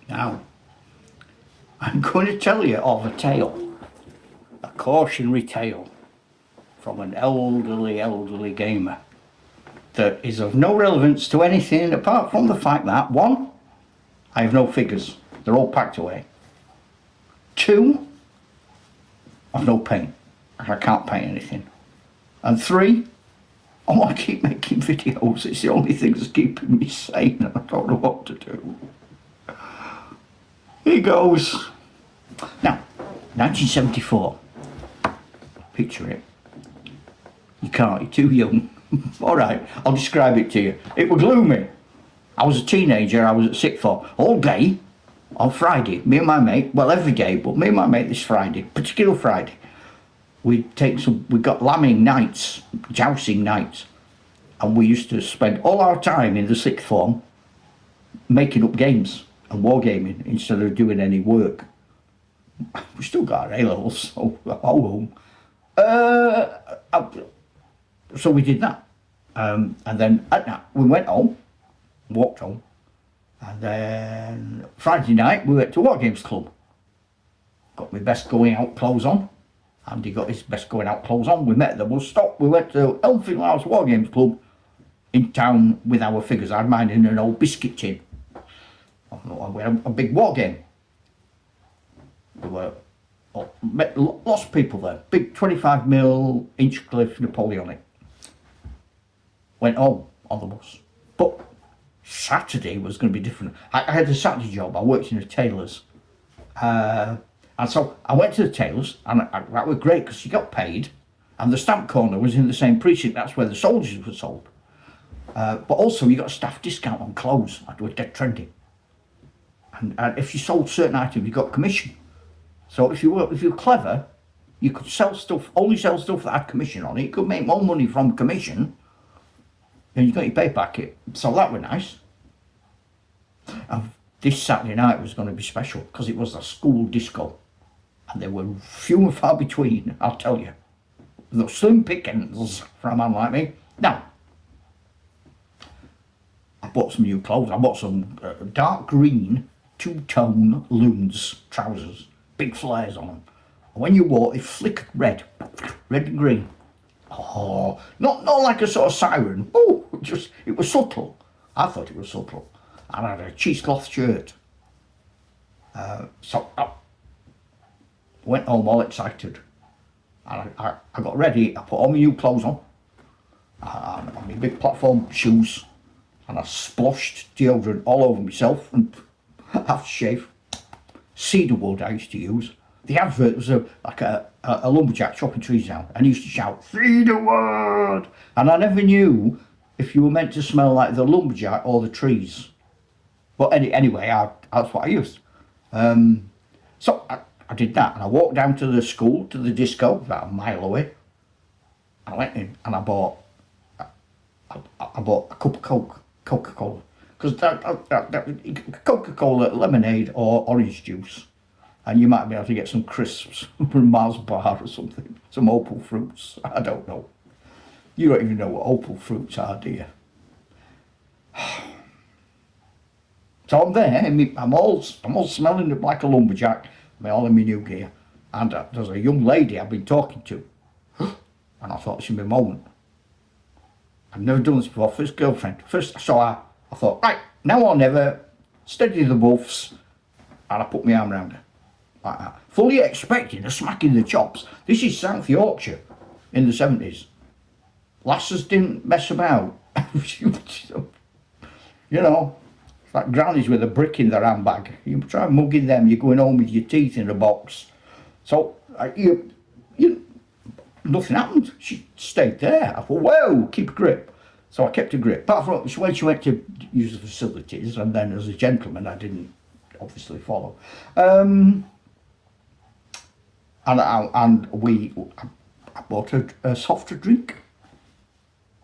Now, I'm going to tell you of a tale, a cautionary tale from an elderly gamer that is of no relevance to anything apart from the fact that, one, I have no figures, they're all packed away. Two, I've no paint, I can't paint anything. And three, I want to keep making videos, it's the only thing that's keeping me sane and I don't know what to do. Here goes. Now, 1974, picture it. You can't, you're too young. Alright, I'll describe it to you. It was gloomy. I was a teenager, I was at sixth form. All day, on Friday, me and my mate, well every day, but me and my mate this Friday, particular Friday, we got lambing nights, jousting nights, and we used to spend all our time in the sixth form making up games and wargaming instead of doing any work. We still got our A-levels, so home. So we did that. And then at night we went home, walked home, and then Friday night we went to War Games Club. Got my best going out clothes on. Andy got his best going out clothes on. We met at the bus stop. We went to Elmfield House War Games Club in town with our figures. I had mine in an old biscuit tin. We had a big war game. There were met lots of people there. Big 25mm Inchcliffe Napoleonic. Went home on the bus. But Saturday was going to be different. I had a Saturday job. I worked in a tailor's. And so I went to the tailor's, and that was great because you got paid, and the stamp corner was in the same precinct. That's where the soldiers were sold. But also you got a staff discount on clothes. That was dead trendy. And if you sold certain items, you got commission. So if you were clever, you could sell stuff, only sell stuff that had commission on it. You could make more money from commission, and you got your pay packet. So that was nice. And this Saturday night was going to be special because it was a school disco, and there were few and far between. I'll tell you, the slim pickings for a man like me. Now, I bought some new clothes. I bought some dark green two-tone loons trousers, big flares on them. And when you wore it, flickered red and green. Oh, not like a sort of siren. Oh, it was subtle. I thought it was subtle. And I had a cheesecloth shirt. So I went home all excited. And I got ready. I put all my new clothes on. My big platform shoes. And I splashed deodorant all over myself and half shave. Cedar wood I used to use. The advert was like a lumberjack chopping trees down, and he used to shout, "Cedar wood!" And I never knew if you were meant to smell like the lumberjack or the trees. But anyway, that's what I used. So I did that, and I walked down to the school, to the disco, about a mile away. I went in and I bought a cup of Coca-Cola. Because Coca-Cola, lemonade or orange juice. And you might be able to get some crisps from Mars Bar or something. Some opal fruits. I don't know. You don't even know what opal fruits are, do you? So I'm there, I'm all smelling like a lumberjack. I'm all in my new gear. And there's a young lady I've been talking to. And I thought, this would be a moment. I've never done this before. First girlfriend. First I saw her, I thought, right, now or never, steady the buffs. And I put my arm around her. Like that. Fully expecting a smack in the chops. This is South Yorkshire in the 70s. Lasses didn't mess about. You know, it's like grannies with a brick in their handbag. You try mugging them, you're going home with your teeth in a box. So, nothing happened. She stayed there. I thought, whoa, keep a grip. So I kept a grip. Apart from when she went to use the facilities, and then as a gentleman, I didn't obviously follow. I bought a softer drink.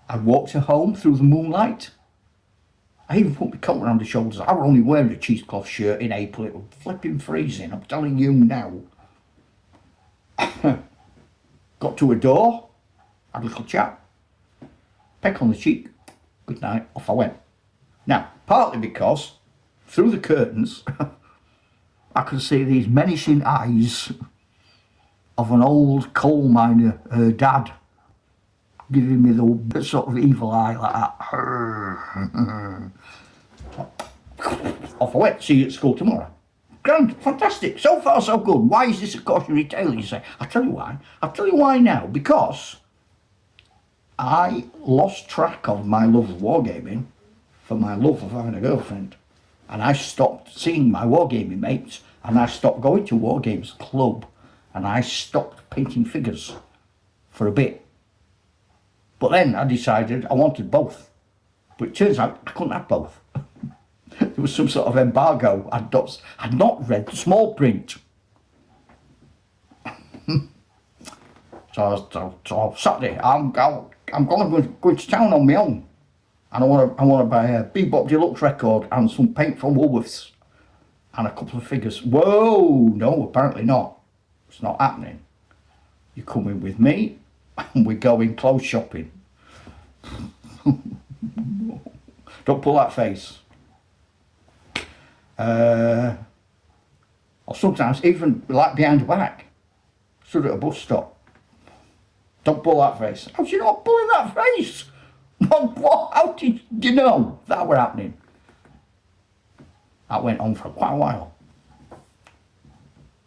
I walked her home through the moonlight. I even put my coat around her shoulders. I was only wearing a cheesecloth shirt in April. It was flipping freezing, I'm telling you now. Got to a door, had a little chat, peck on the cheek, good night, off I went. Now, partly because through the curtains I could see these menacing eyes of an old coal miner, her dad, giving me the sort of evil eye like that. Off I went, see you at school tomorrow. Grand, fantastic, so far so good. Why is this a cautionary tale, you say? I'll tell you why. I'll tell you why now. Because I lost track of my love of wargaming for my love of having a girlfriend. And I stopped seeing my wargaming mates, and I stopped going to Wargames Club, and I stopped painting figures for a bit. But then I decided I wanted both. But it turns out I couldn't have both. There was some sort of embargo. I'd not read the small print. So Saturday, I'm going to town on my own, and I want to buy a Bebop Deluxe record and some paint from Woolworths and a couple of figures. Whoa, no, apparently not. It's not happening. You're coming with me, and we're going clothes shopping. Don't pull that face. Or sometimes even like behind the back, stood at a bus stop. Don't pull that face. How do you know I'm pulling that face? What? How did you know that were happening? That went on for quite a while.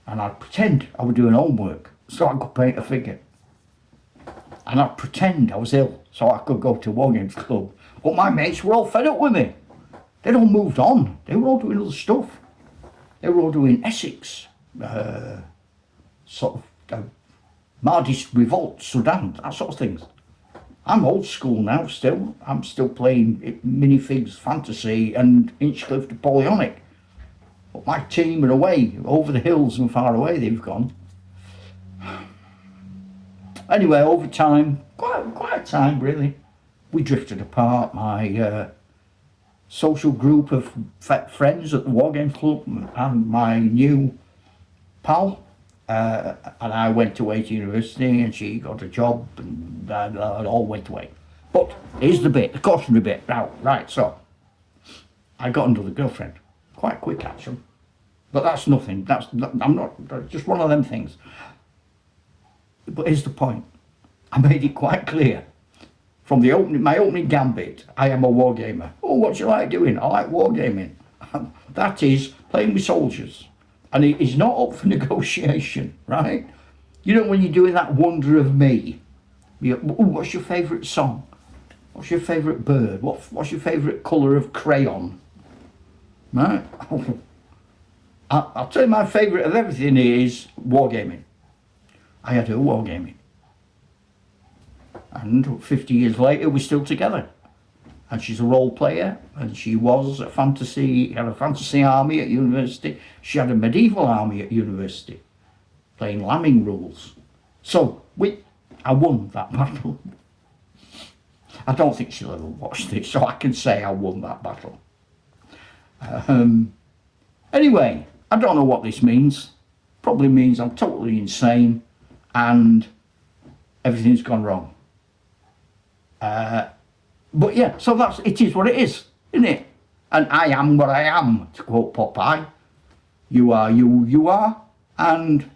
And I'd pretend I was doing homework so I could paint a figure. And I'd pretend I was ill so I could go to Wargames Club. But my mates were all fed up with me. They'd all moved on. They were all doing other stuff. They were all doing Essex, Mahdi's Revolt, Sudan, that sort of things. I'm old school now still. I'm still playing minifigs, fantasy and Inchcliffe Napoleonic. But my team are away, over the hills and far away they've gone. Anyway, over time, quite a time really, we drifted apart. My social group of friends at the Wargames Club and my new pal, and I went away to university and she got a job and it all went away. But here's the bit, the cautionary bit. Now, right, so I got another girlfriend, quite quick actually, but that's nothing. I'm not just one of them things. But here's the point. I made it quite clear from my opening gambit. I am a wargamer. Oh, what you like doing? I like wargaming. That is playing with soldiers, and it is not up for negotiation, right? You know when you're doing that wonder of me. What's your favourite song? What's your favourite bird? What's your favourite colour of crayon? Right? I'll tell you my favourite of everything is wargaming. I had her wargaming. And 50 years later, we're still together. And she's a role player, and she was had a fantasy army at university. She had a medieval army at university, playing lambing rules. So, I won that battle. I don't think she'll ever watch this, so I can say I won that battle. Anyway, I don't know what this means. Probably means I'm totally insane and everything's gone wrong. But yeah, so it is what it is, isn't it? And I am what I am, to quote Popeye. You are you are, and